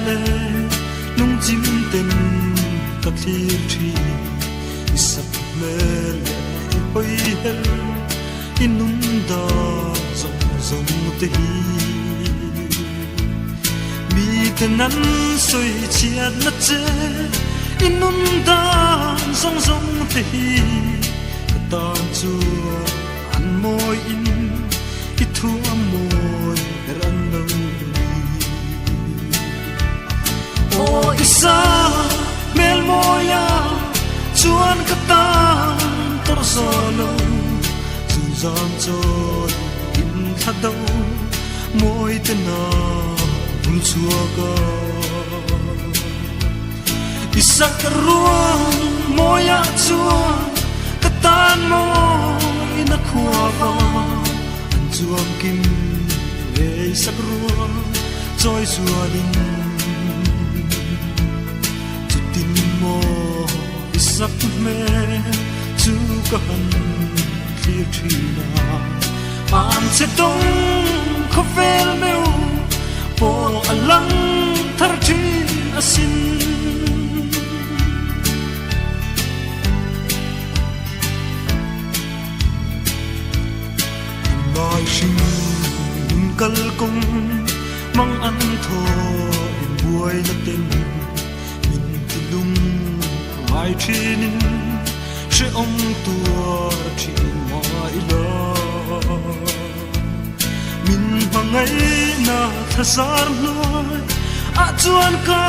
lệ nung chim tên các thi tri sắp mê lệ bơi hel in nung da rong rong tê mi tên nắn soi chiết nát chê in nung da rong rong tê ta chua ăn môi in ít thua môi ran lâu o isa mel moya chuan kata tor solo chu zam choi in thadau moi te na bul chua ka isa ruang moya chuan katan moi na khuwa an chuang kim le sak ruang choi chua din mo isak me chu ka han clear trina an se tong kho vel meu po alang thar thin asin mai shin kal kong mang an tho in buai la ten lung mai trinin she ong tua thin mai la min bangai na thasar loi a chuan ka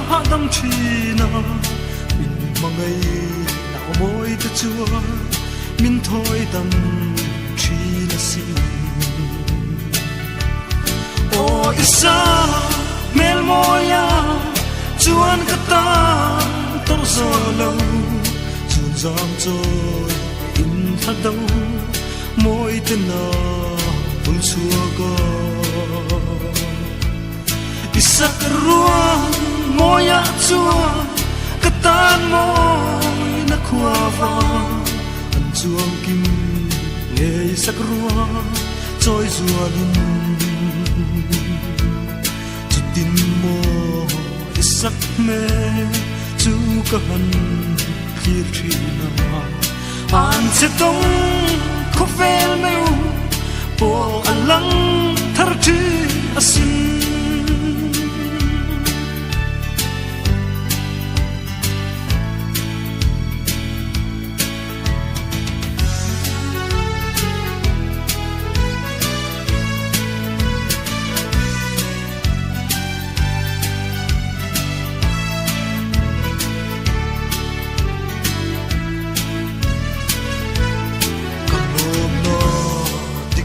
ha dam thina min bangai na moi te chuan min thoi dam thina sin o isa mel moya chuan kata tor solo chun zam choi in thadau moi te na bul chua ka isak ruang moya chuan katan moi na khwa va an chuang kim le isak ruang choi zua din chutin mo sak me chu ka han clear trina an se tong kho vel meu po alang thar thi asin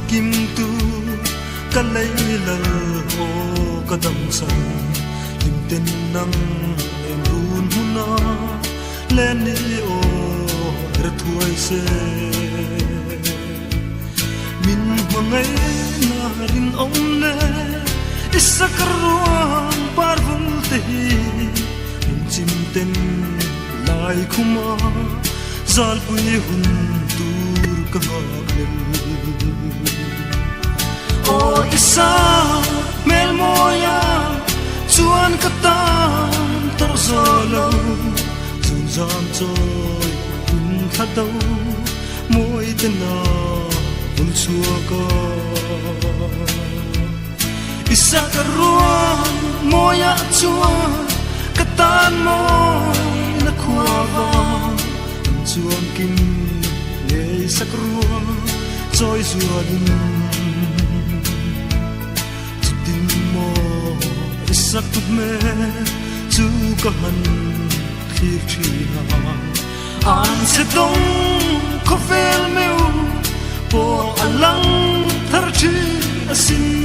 kim tu ka lei lal o ka dam san lim ten nang em run huna len ni o er thuai se min mangai na rin om le isakruan parvul te lim chim ten lai khuma zal pui hun tur ka lel o isa mel moya chuan kata tor solo chun zam choi in thadau moi te na bul chua ka isa ruang moya chuan katan moi na khwa va chuan kim le sak ruang choi zua din sak me chu ka han clear trina an se tong kho vel meu po alang thar thi asin